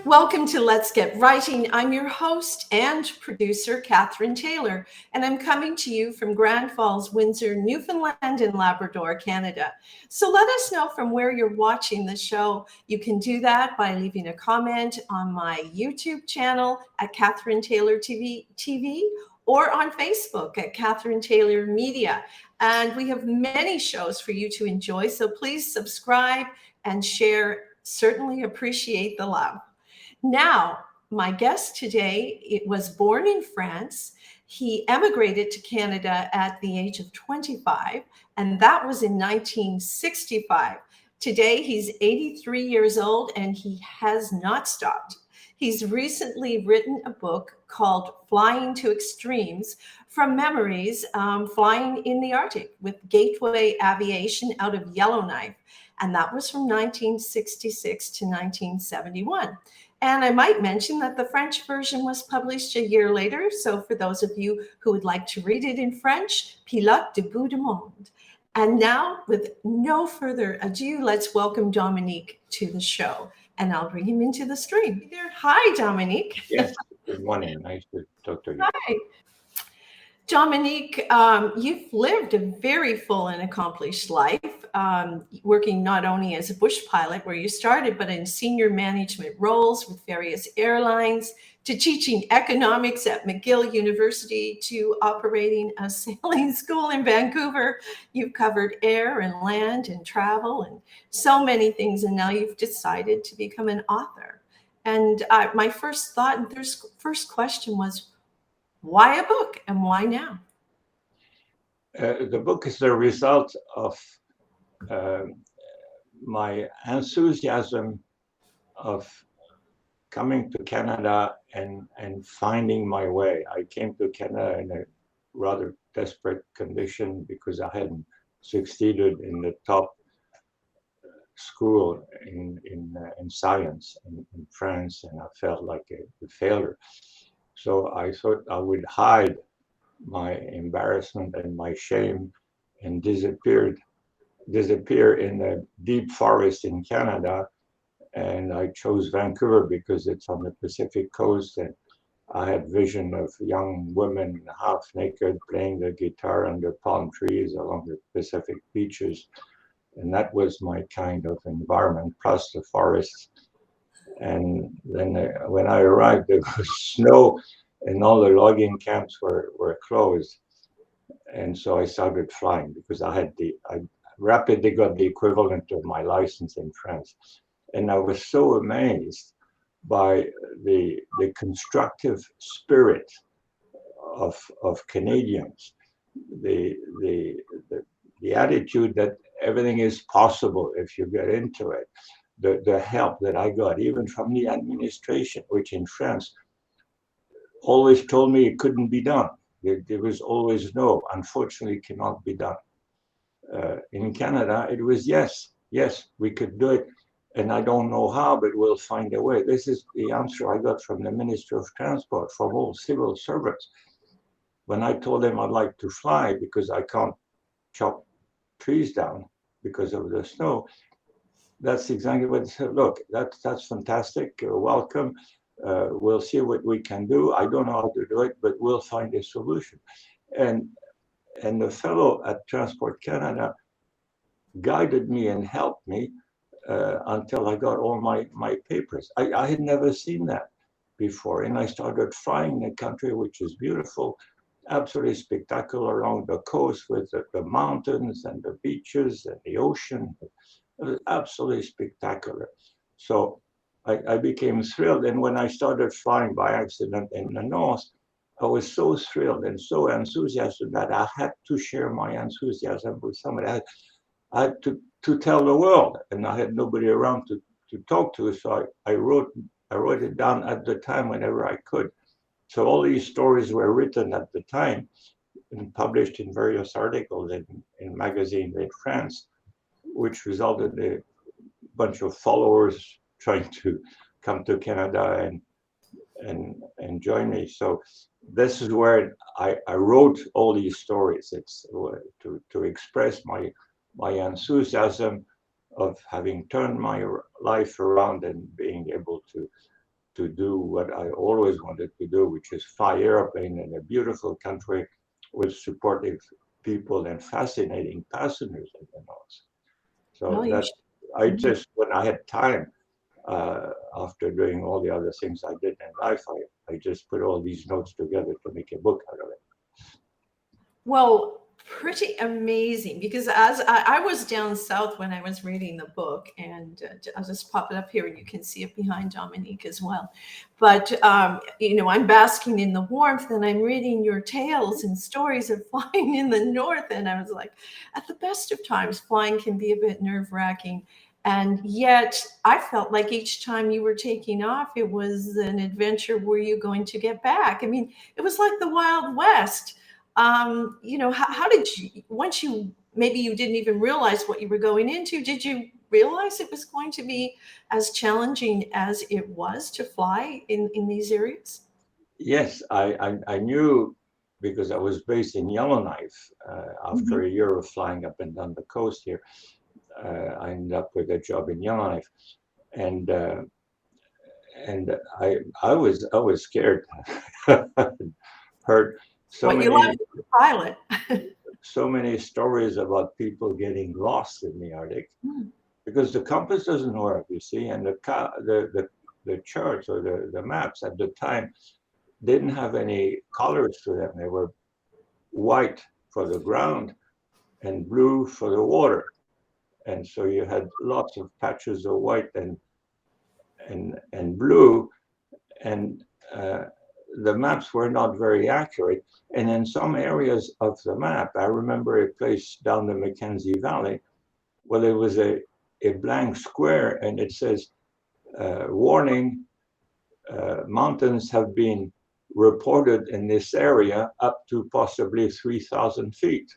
Welcome to Let's Get Writing. I'm your host and producer, Catherine Taylor, and I'm coming to you from Grand Falls, Windsor, Newfoundland, and Labrador, Canada. So let us know from where you're watching the show. You can do that by leaving a comment on my YouTube channel at Catherine Taylor TV or on Facebook at Catherine Taylor Media. And we have many shows for you to enjoy, so please subscribe and share. Certainly appreciate the love. Now, my guest today was born in France. He emigrated to Canada at the age of 25, and that was in 1965. Today, he's 83 years old, and he has not stopped. He's recently written a book called Flying to Extremes from Memories, Flying in the Arctic with Gateway Aviation out of Yellowknife. And that was from 1966 to 1971. And I might mention that the French version was published a year later. So for those of you who would like to read it in French, Pilote de bout du monde. And now, with no further ado, let's welcome Dominique to the show. And I'll bring him into the stream. Hi, Dominique. Yes, good morning. Nice to talk to you. Hi. Dominique, you've lived a very full and accomplished life, working not only as a bush pilot where you started, but in senior management roles with various airlines, to teaching economics at McGill University, to operating a sailing school in Vancouver. You've covered air and land and travel and so many things, and now you've decided to become an author. And my first thought and first question was, why a book and why now? The book is the result of my enthusiasm of coming to Canada and finding my way. I came to Canada in a rather desperate condition because I hadn't succeeded in the top school in science in France, and I felt like a failure. So I thought I would hide my embarrassment and my shame and disappear in a deep forest in Canada. And I chose Vancouver because it's on the Pacific coast, and I had vision of young women half naked playing the guitar under palm trees along the Pacific beaches. And that was my kind of environment, plus the forests. And then when I arrived, there was snow and all the logging camps were closed. And so I started flying because I rapidly got the equivalent of my license in France. And I was so amazed by the constructive spirit of Canadians, the attitude that everything is possible if you get into it. The help that I got, even from the administration, which in France always told me it couldn't be done. There was always no, unfortunately, cannot be done. In Canada, it was yes, we could do it. And I don't know how, but we'll find a way. This is the answer I got from the Minister of Transport, from all civil servants. When I told them I'd like to fly because I can't chop trees down because of the snow, that's exactly what they said. Look, that's fantastic. Welcome. We'll see what we can do. I don't know how to do it, but we'll find a solution. And the fellow at Transport Canada guided me and helped me until I got all my papers. I had never seen that before. And I started flying in a country which is beautiful, absolutely spectacular along the coast with the mountains and the beaches and the ocean. It was absolutely spectacular. So I became thrilled. And when I started flying by accident in the north, I was so thrilled and so enthusiastic that I had to share my enthusiasm with somebody. I had to tell the world, and I had nobody around to talk to. So I wrote it down at the time whenever I could. So all these stories were written at the time and published in various articles in magazines in France, which resulted in a bunch of followers trying to come to Canada and join me. So this is where I wrote all these stories. It's to express my enthusiasm of having turned my life around and being able to do what I always wanted to do, which is fly airplane in a beautiful country with supportive people and fascinating passengers in the north. So Well, you that should. I Mhm. just, when I had time, after doing all the other things I did in life, I just put all these notes together to make a book out of it. Well, pretty amazing because as I was down south when I was reading the book, and I'll just pop it up here and you can see it behind Dominique as well. But, I'm basking in the warmth and I'm reading your tales and stories of flying in the north. And I was like, at the best of times, flying can be a bit nerve wracking. And yet I felt like each time you were taking off, it was an adventure. Were you going to get back? I mean, it was like the Wild West. How did you, once you, maybe you didn't even realize what you were going into, did you realize it was going to be as challenging as it was to fly in these areas? Yes, I knew because I was based in Yellowknife. After Mhm. a year of flying up and down the coast here, I ended up with a job in Yellowknife, and and I was scared. Heard so What you love many is the pilot. so many stories about people getting lost in the Arctic Mm. because the compass doesn't work, you see, and the charts or the maps at the time didn't have any colors to them. They were white for the ground and blue for the water. And so you had lots of patches of white and blue, and uh, the maps were not very accurate. And in some areas of the map, I remember a place down the Mackenzie Valley where there was a blank square and it says, warning, mountains have been reported in this area up to possibly 3,000 feet.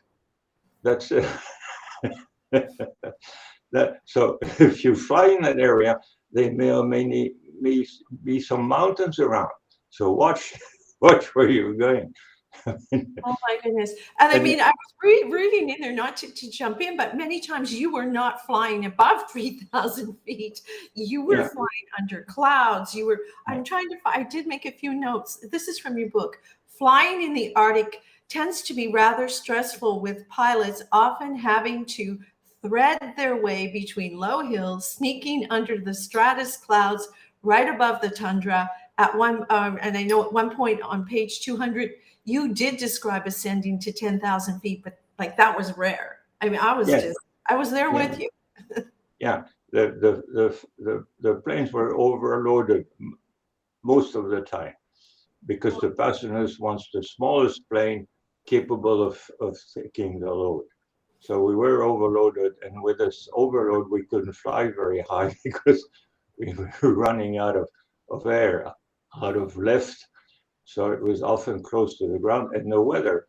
That's that. So if you fly in that area, they may or may be some mountains around. So watch watch where you're going. Oh my goodness. And I And mean, I was reading in there, not to jump in, but many times you were not flying above 3,000 feet. You were yeah, flying under clouds. yeah, I'm trying to, I did make a few notes. This is from your book. Flying in the Arctic tends to be rather stressful, with pilots often having to thread their way between low hills, sneaking under the stratus clouds right above the tundra. And I know at one point on page 200, you did describe ascending to 10,000 feet, but like that was rare. I mean, yes, I was there yeah, with you. yeah. The planes were overloaded most of the time because the passengers wants the smallest plane capable of taking the load. So we were overloaded, and with this overload, we couldn't fly very high because we were running of air, out of lift. So it was often close to the ground. And the weather,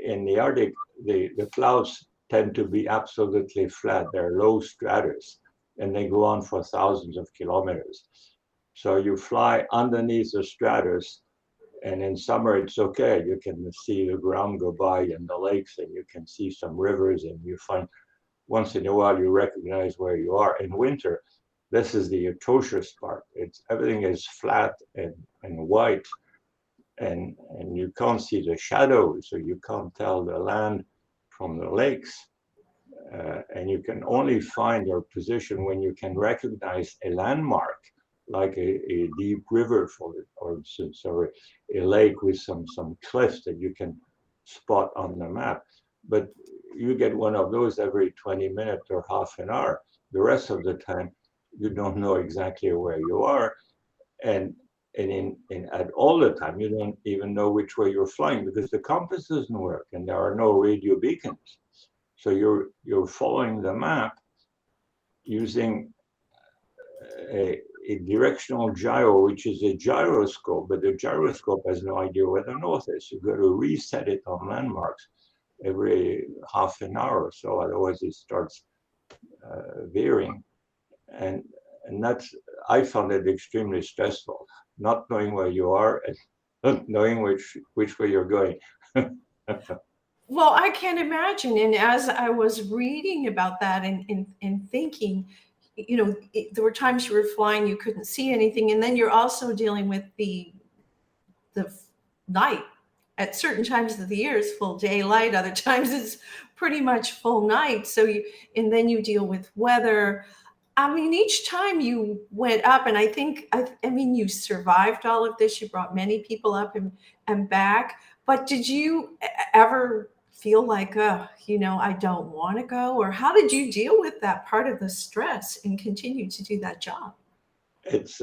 in the Arctic, the clouds tend to be absolutely flat. They're low stratus, and they go on for thousands of kilometers. So you fly underneath the stratus, and in summer it's okay. You can see the ground go by and the lakes, and you can see some rivers, and you find once in a while you recognize where you are. In winter, this is the atrocious part. It's everything is flat and white, and you can't see the shadows, so you can't tell the land from the lakes. And you can only find your position when you can recognize a landmark, like a deep river, for instance, or a lake with some cliffs that you can spot on the map. But you get one of those every 20 minutes or half an hour. The rest of the time, you don't know exactly where you are, and in at all the time you don't even know which way you're flying because the compass doesn't work and there are no radio beacons. So you're following the map using a directional gyro, which is a gyroscope, but the gyroscope has no idea where the north is. You've got to reset it on landmarks every half an hour or so, otherwise it starts veering. And and that's I found it extremely stressful, not knowing where you are and not knowing which way you're going. Well, I can't imagine. And as I was reading about that and thinking, there were times you were flying, you couldn't see anything. And then you're also dealing with the night. At certain times of the year is full daylight, other times it's pretty much full night. And then you deal with weather. I mean, each time you went up, and I mean, you survived all of this. You brought many people up and back. But did you ever feel like, I don't want to go? Or how did you deal with that part of the stress and continue to do that job? It's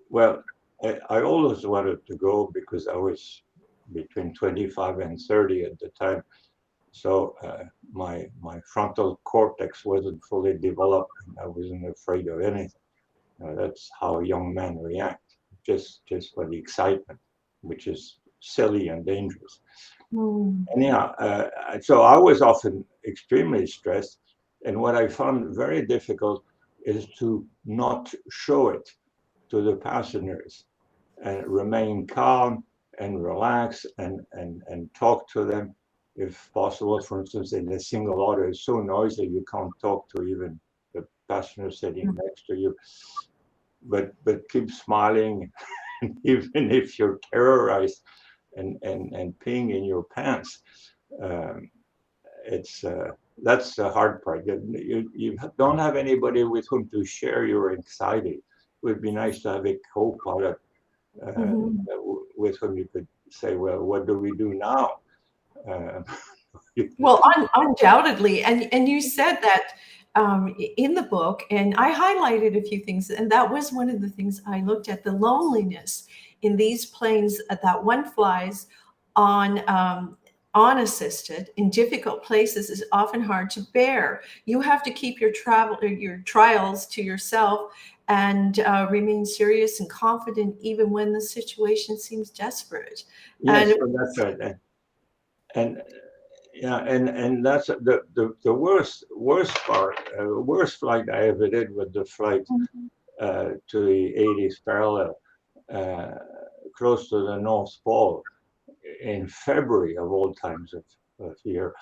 well, I always wanted to go because I was between 25 and 30 at the time. So my frontal cortex wasn't fully developed, and I wasn't afraid of anything. That's how young men react, just for the excitement, which is silly and dangerous. Mm. And so I was often extremely stressed, and what I found very difficult is to not show it to the passengers and remain calm and relax and talk to them if possible. For instance, in a single order, it's so noisy you can't talk to even the passenger sitting next to you. But keep smiling, even if you're terrorized and peeing in your pants. It's that's the hard part. You don't have anybody with whom to share your anxiety. It would be nice to have a co-pilot with whom you could say, well, what do we do now? Well, undoubtedly. And you said that in the book, and I highlighted a few things, and that was one of the things I looked at, the loneliness in these planes that one flies on unassisted in difficult places is often hard to bear. You have to keep your trials to yourself and remain serious and confident even when the situation seems desperate. Yes, and that's right. And yeah, and that's the worst part. Worst flight I ever did was the flight to the 80th parallel, close to the North Pole, in February of all times of year,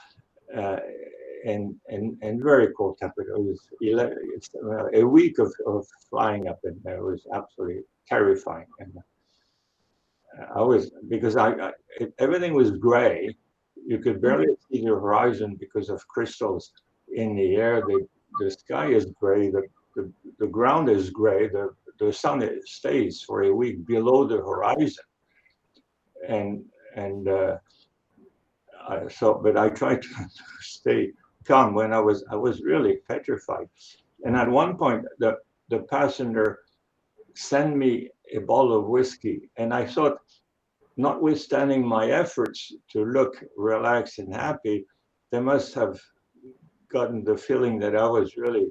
and very cold temperature. It was a week of flying up in there was absolutely terrifying. And I was because everything was gray. You could barely see the horizon because of crystals in the air. The sky is gray. The ground is gray. The sun stays for a week below the horizon. But I tried to stay calm when I was really petrified. And at one point, the passenger sent me a bottle of whiskey, and I thought, notwithstanding my efforts to look relaxed and happy, they must have gotten the feeling that I was really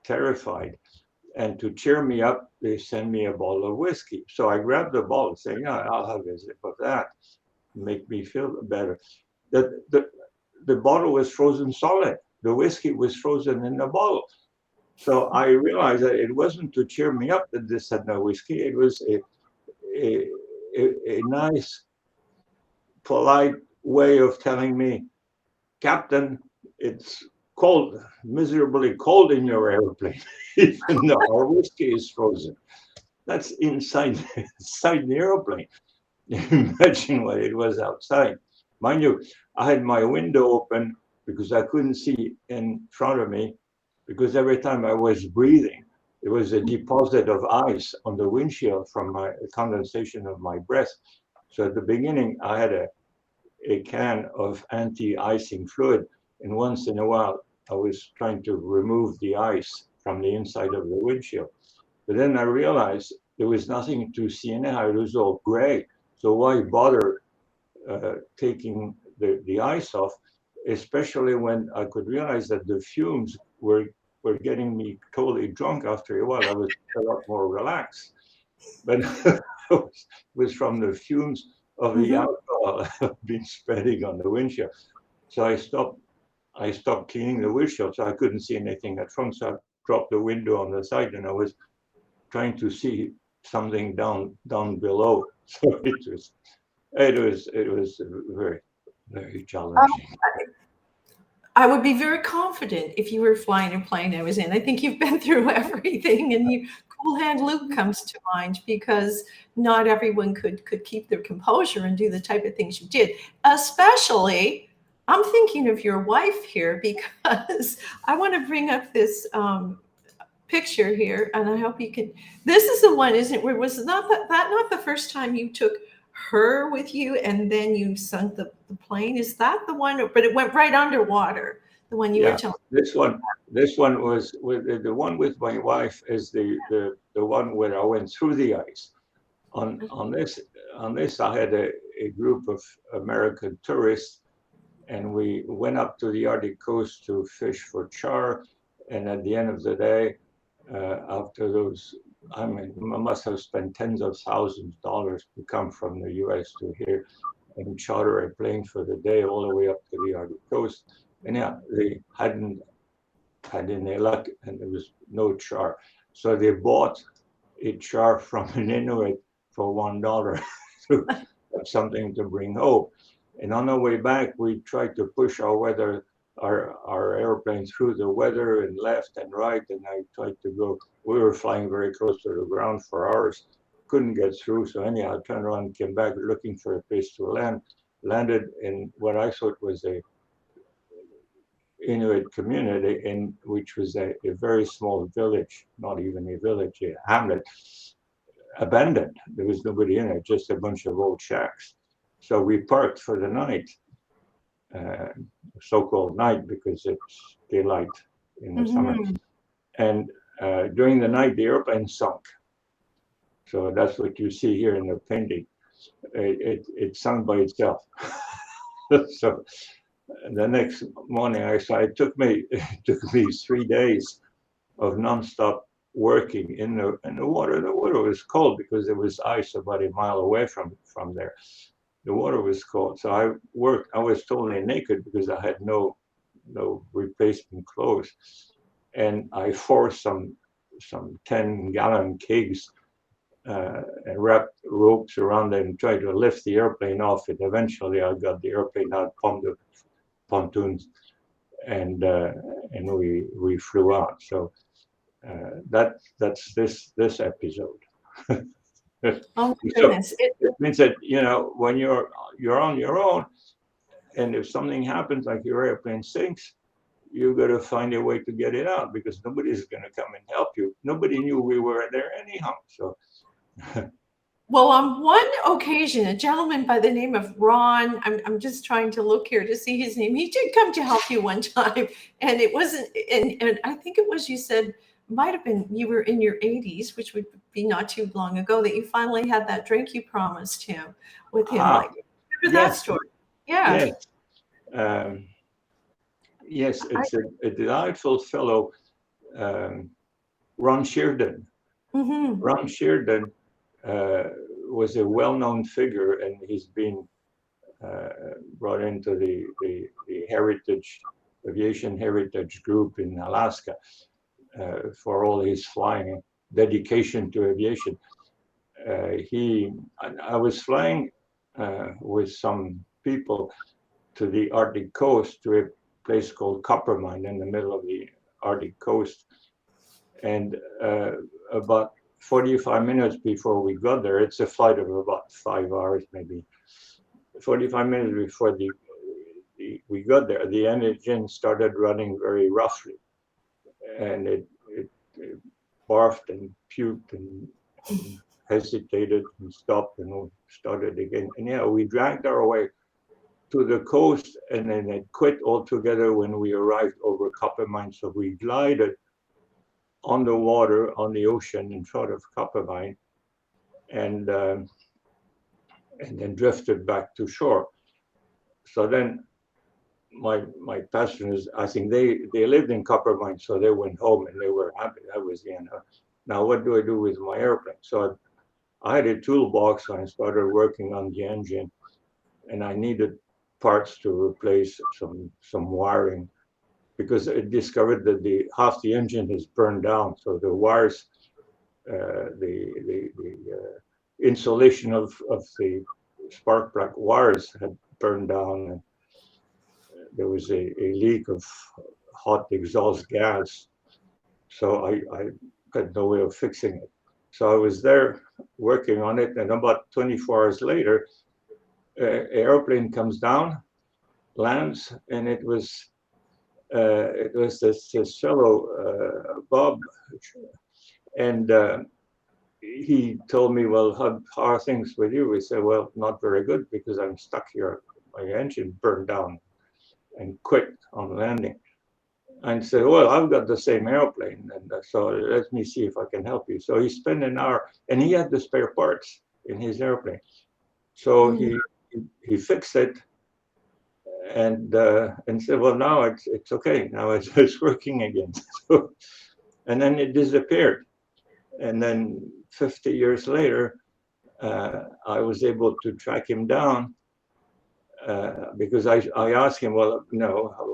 terrified. And to cheer me up, they sent me a bottle of whiskey. So I grabbed the bottle, saying, I'll have a sip of that, make me feel better. The bottle was frozen solid. The whiskey was frozen in the bottle. So I realized that it wasn't to cheer me up that this had no whiskey. It was a nice, polite way of telling me, Captain, it's cold, miserably cold in your airplane, even though our whiskey is frozen. That's inside the airplane. Imagine what it was outside. Mind you, I had my window open because I couldn't see in front of me, because every time I was breathing, there was a deposit of ice on the windshield from my condensation of my breath. So at the beginning, I had a can of anti-icing fluid, and once in a while, I was trying to remove the ice from the inside of the windshield. But then I realized there was nothing to see anyhow. It was all gray. So why bother taking the ice off, especially when I could realize that the fumes were getting me totally drunk after a while. I was a lot more relaxed. But it was from the fumes of the alcohol being spreading on the windshield. So I stopped cleaning the windshield, so I couldn't see anything at front. So I dropped the window on the side, and I was trying to see something down below. So it was very, very challenging. I would be very confident if you were flying a plane I was in. I think you've been through everything, and you Cool Hand Luke comes to mind because not everyone could keep their composure and do the type of things you did. Especially, I'm thinking of your wife here because I want to bring up this picture here, and I hope you can. This is the one, isn't it? Where was not that not the first time you took her with you, and then you sunk the plane? Is that the one? But it went right underwater. The one you were Yeah, telling. this one was with the one with my wife is the one where I went through the ice. On this I had a group of American tourists, and we went up to the Arctic coast to fish for char. And at the end of the day, after those, I mean, I must have spent tens of thousands of dollars to come from the US to here and charter a plane for the day all the way up to the Arctic coast. And yeah, they hadn't had any luck, and there was no char. So they bought a char from an Inuit for $1 to have something to bring home. And on our way back, we tried to push our airplane through the weather and left and right. And I tried to go. We were flying very close to the ground for hours, couldn't get through. So anyhow, I turned around and came back looking for a place to land. Landed in what I thought was a Inuit community, in which was a very small village, not even a village, a hamlet, abandoned. There was nobody in it, just a bunch of old shacks. So we parked for the night, uh, so-called night because it's daylight in the summer. Mm-hmm. And during the night, the airplane sunk. So that's what you see here in the painting. It sunk by itself. So the next morning, it took me 3 days of nonstop working in the water. The water was cold because there was ice about a mile away from there. The water was cold, so I worked. I was totally naked because I had no replacement clothes, and I forced some 10-gallon kegs and wrapped ropes around them and tried to lift the airplane off. And eventually, I got the airplane out from the pontoons, and we flew out. So that's this episode. Oh my So goodness! it means that when you're on your own, and if something happens, like your airplane sinks, you got to find a way to get it out because nobody's going to come and help you. Nobody knew we were there anyhow. So. Well, on one occasion, a gentleman by the name of Ron, I'm just trying to look here to see his name. He did come to help you one time, and it wasn't, and I think it was, you said, might have been you were in your 80s, which would be not too long ago, that you finally had that drink you promised him with him. Like, remember that Yes, story? Yeah. yes, yes. It's a delightful fellow, Ron Sheardon. Mm-hmm. Ron Sheardon was a well-known figure, and he's been brought into the aviation heritage group in Alaska for all his flying dedication to aviation. I was flying with some people to the Arctic coast, to a place called Coppermine in the middle of the Arctic coast, and about 45 minutes before we got there, it's a flight of about 5 hours, maybe 45 minutes before we got there, the engine started running very roughly, and it barfed and puked and hesitated and stopped and started again. And yeah, we dragged our way to the coast, and then it quit altogether when we arrived over Coppermine. So we glided on the water, on the ocean in front of Coppermine, and then drifted back to shore. So then my passengers, I think they lived in Coppermine, so they went home and they were happy. That was the end. Now what do I do with my airplane? So I had a toolbox, and I started working on the engine, and I needed parts to replace some wiring, because I discovered that half the engine is burned down. So the wires, the insulation of the spark plug wires had burned down, and there was a leak of hot exhaust gas. So I had no way of fixing it. So I was there working on it, and about 24 hours later, an airplane comes down, lands, and it was this fellow, Bob, and he told me, well, how are things with you? We said, well, not very good because I'm stuck here. My engine burned down and quit on landing. And said, well, I've got the same airplane, and so let me see if I can help you. So he spent an hour, and he had the spare parts in his airplane. So he fixed it, and said, well, now it's okay. Now it's working again. So, and then it disappeared. And then 50 years later, I was able to track him down because I asked him, well,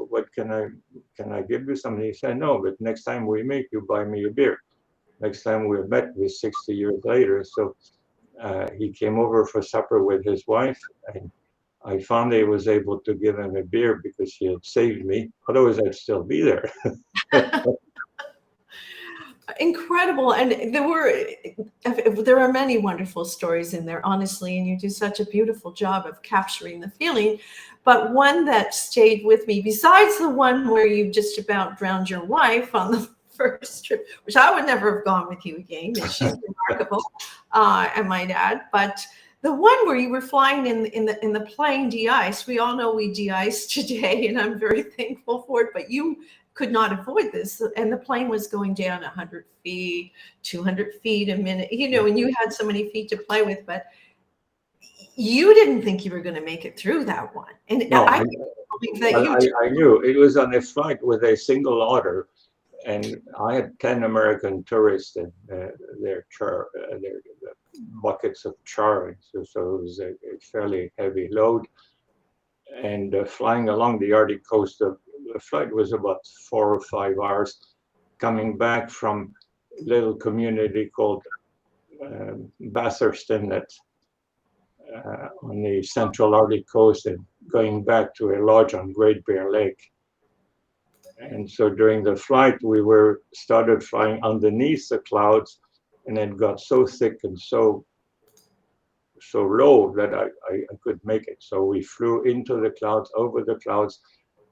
what can I give you something? He said, no, but next time we meet, you buy me a beer. Next time we met was 60 years later. So he came over for supper with his wife, and I finally was able to give him a beer because he had saved me. Otherwise, I'd still be there. Incredible. And there are many wonderful stories in there, honestly, and you do such a beautiful job of capturing the feeling. But one that stayed with me, besides the one where you just about drowned your wife on the first trip, which I would never have gone with you again, and she's remarkable, I might add, but the one where you were flying in the plane de-ice. We all know we de-ice today, and I'm very thankful for it, but you could not avoid this. And the plane was going down 100 feet, 200 feet a minute, and you had so many feet to play with, but you didn't think you were going to make it through that one. And no, I believe that I knew it was on a flight with a single otter, and I had 10 American tourists in their buckets of char. So it was a fairly heavy load. And flying along the Arctic coast, the flight was about 4 or 5 hours, coming back from a little community called Bathersten on the central Arctic coast, and going back to a lodge on Great Bear Lake. And so during the flight, we started flying underneath the clouds, and it got so thick and so low that I could make it. So we flew into the clouds, over the clouds.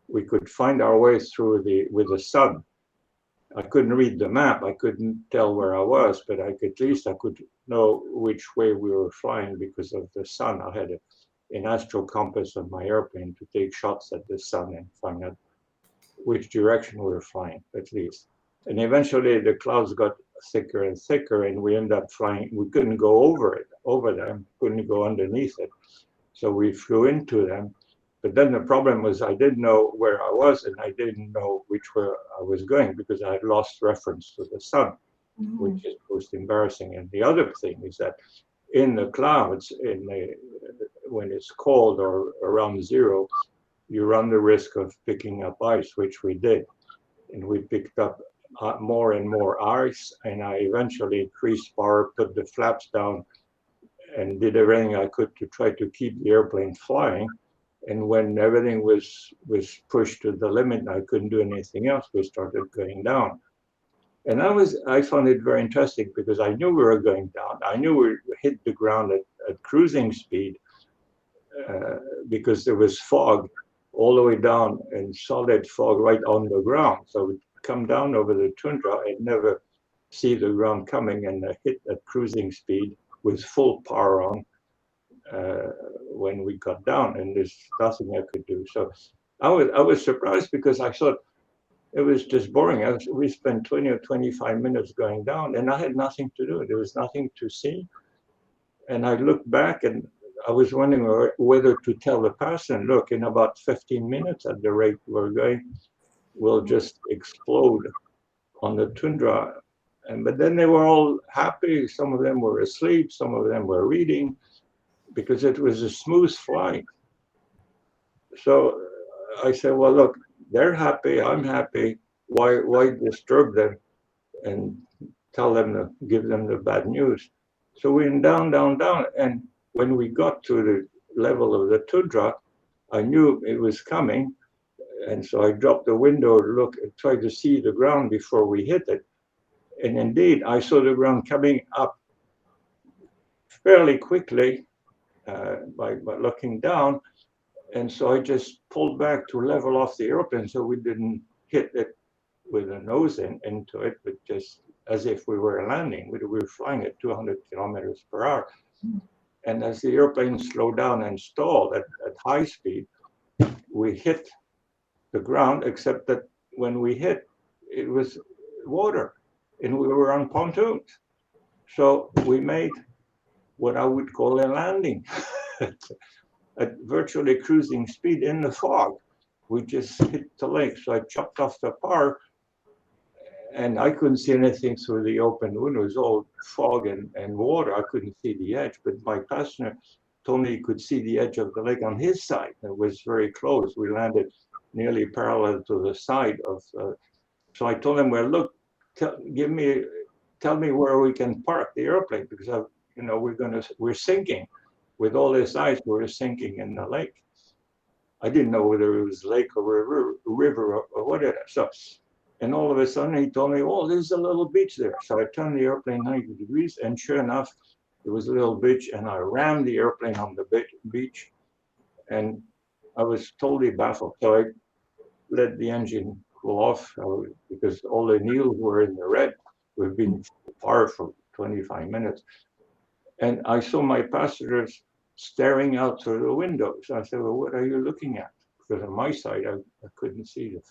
We could find our way through with the sun. I couldn't read the map. I couldn't tell where I was, but at least I could know which way we were flying because of the sun. I had an astro compass on my airplane to take shots at the sun and find out which direction we were flying, at least. And eventually the clouds got thicker and thicker, and we ended up flying. We couldn't go over them, couldn't go underneath it. So we flew into them. But then the problem was I didn't know where I was, and I didn't know which way I was going because I had lost reference to the sun, which is most embarrassing. And the other thing is that in the clouds, when it's cold or around zero, you run the risk of picking up ice, which we did. And we picked up more and more ice, and I eventually increased power, put the flaps down, and did everything I could to try to keep the airplane flying. And when everything was pushed to the limit, I couldn't do anything else. We started going down. And I found it very interesting because I knew we were going down. I knew we hit the ground at cruising speed because there was fog all the way down, and solid fog right on the ground. So we'd come down over the tundra and never see the ground coming, and hit at cruising speed with full power on when we got down, and there's nothing I could do. So I was surprised because I thought it was just boring. We spent 20 or 25 minutes going down, and I had nothing to do. There was nothing to see. And I looked back, and I was wondering whether to tell the person, look, in about 15 minutes at the rate we're going, we'll just explode on the tundra. But then they were all happy. Some of them were asleep. Some of them were reading because it was a smooth flight. So I said, well, look, they're happy. I'm happy. Why disturb them and give them the bad news? So we went down, down, down. And when we got to the level of the tundra, I knew it was coming. And so I dropped the window to look and try to see the ground before we hit it. And indeed, I saw the ground coming up fairly quickly by looking down. And so I just pulled back to level off the airplane so we didn't hit it with the nose into it, but just as if we were landing. We were flying at 200 kilometers per hour. And as the airplane slowed down and stalled at high speed, we hit the ground, except that when we hit, it was water and we were on pontoons. So we made what I would call a landing at virtually cruising speed in the fog. We just hit the lake. So I chopped off the power and I couldn't see anything through the open window. It was all fog and water. I couldn't see the edge, but my passenger told me he could see the edge of the lake on his side. It was very close. We landed nearly parallel to the side of. So I told him, well, look, tell me where we can park the airplane because we're sinking. With all this ice, we're sinking in the lake. I didn't know whether it was lake or river or whatever. So, and all of a sudden he told me, oh, there's a little beach there. So I turned the airplane 90 degrees, and sure enough, there was a little beach, and I rammed the airplane on the beach, and I was totally baffled. So I let the engine cool off because all the needles were in the red. We've been far for 25 minutes. And I saw my passengers staring out through the window. So I said, well, what are you looking at? Because on my side, I couldn't see it.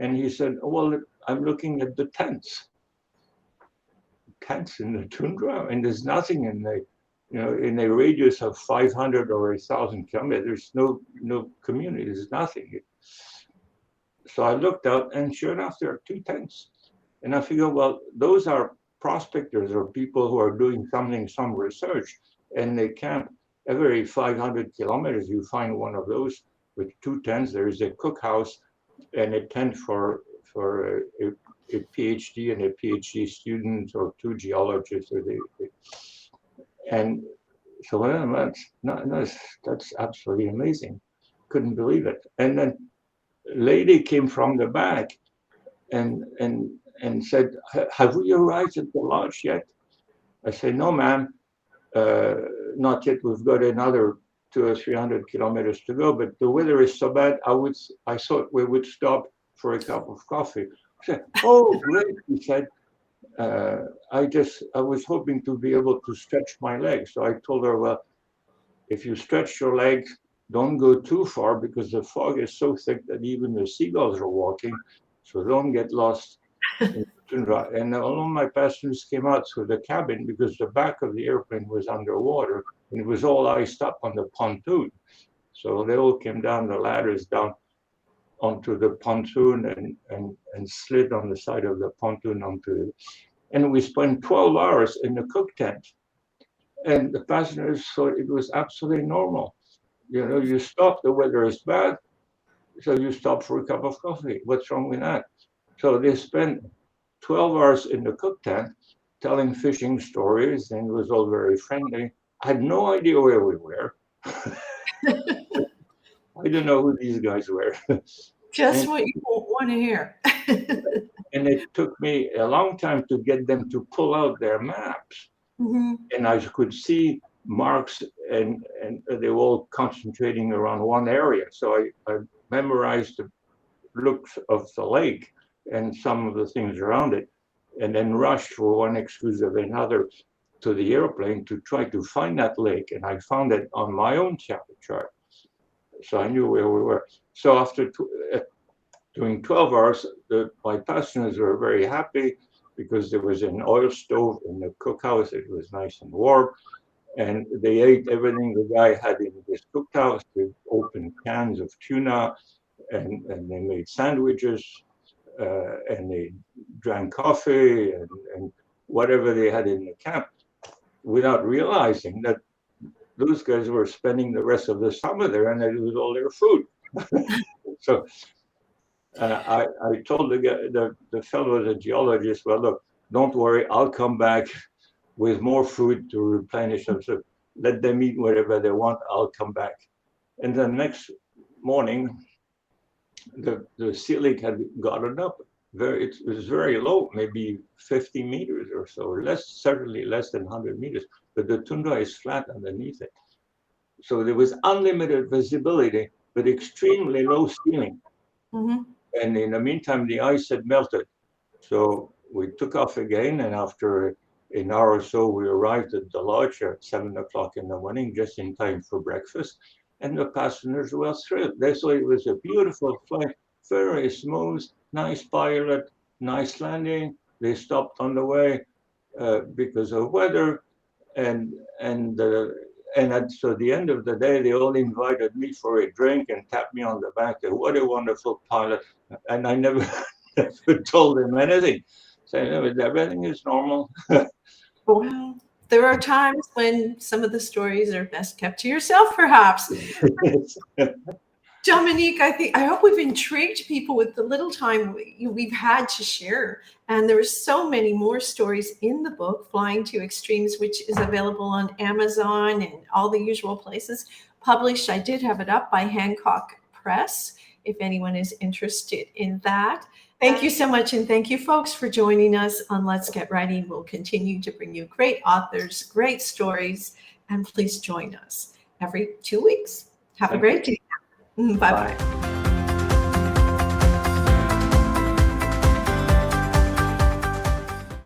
And he said, well, I'm looking at the tents. Tents in the tundra, and there's nothing in in a radius of 500 or 1,000 kilometers. There's no community. There's nothing. So I looked out, and sure enough, there are 2 tents. And I figured, well, those are prospectors or people who are doing some research, and they camp every 500 kilometers. You find one of those with 2 tents. There is a cookhouse and a tent for a PhD and a PhD student or 2 geologists. And so that's absolutely amazing. Couldn't believe it. And then a lady came from the back and said, have we arrived at the lodge yet? I said, no, ma'am, not yet. We've got another 200 or 300 kilometers to go, but the weather is so bad, I thought we would stop for a cup of coffee. I said, oh, great, he said. I was hoping to be able to stretch my legs. So I told her, well, if you stretch your legs, don't go too far because the fog is so thick that even the seagulls are walking. So don't get lost in the tundra. And all of my passengers came out through the cabin because the back of the airplane was underwater and it was all iced up on the pontoon. So they all came down the ladders down onto the pontoon and slid on the side of the pontoon and we spent 12 hours in the cook tent. And the passengers thought it was absolutely normal. You stop, the weather is bad, so you stop for a cup of coffee. What's wrong with that? So they spent 12 hours in the cook tent telling fishing stories, and it was all very friendly. I had no idea where we were. I didn't know who these guys were. Just what you want to hear. And it took me a long time to get them to pull out their maps. Mm-hmm. And I could see marks and they were all concentrating around one area. So I memorized the looks of the lake and some of the things around it, and then rushed for one excuse or another to the airplane to try to find that lake. And I found it on my own chart. So I knew where we were. So after doing 12 hours, my passengers were very happy because there was an oil stove in the cookhouse. It was nice and warm. And they ate everything the guy had in his cookhouse with open cans of tuna. And they made sandwiches. And they drank coffee and whatever they had in the camp without realizing that those guys were spending the rest of the summer there and it was all their food. So I told the fellow, the geologist, well, look, don't worry, I'll come back with more food to replenish them. So let them eat whatever they want, I'll come back. And the next morning, the ceiling had gotten up it was very low, maybe 50 meters or so, certainly less than 100 meters, but the tundra is flat underneath it. So there was unlimited visibility, but extremely low ceiling. Mm-hmm. And in the meantime, the ice had melted. So we took off again, and after an hour or so, we arrived at the lodge at 7 o'clock in the morning, just in time for breakfast. And the passengers were thrilled. So it was a beautiful flight, very smooth, nice pilot, nice landing. They stopped on the way because of weather, and so at the end of the day, they all invited me for a drink and tapped me on the back. What a wonderful pilot! And I never, never told them anything. So everything is normal. Well, there are times when some of the stories are best kept to yourself, perhaps. Dominique, I hope we've intrigued people with the little time we've had to share. And there are so many more stories in the book, Flying to Extremes, which is available on Amazon and all the usual places. Published, I did have it up, by Hancock Press, if anyone is interested in that. Thank you so much. And thank you, folks, for joining us on Let's Get Writing. We'll continue to bring you great authors, great stories, and please join us every 2 weeks. Have a great day. Bye-bye.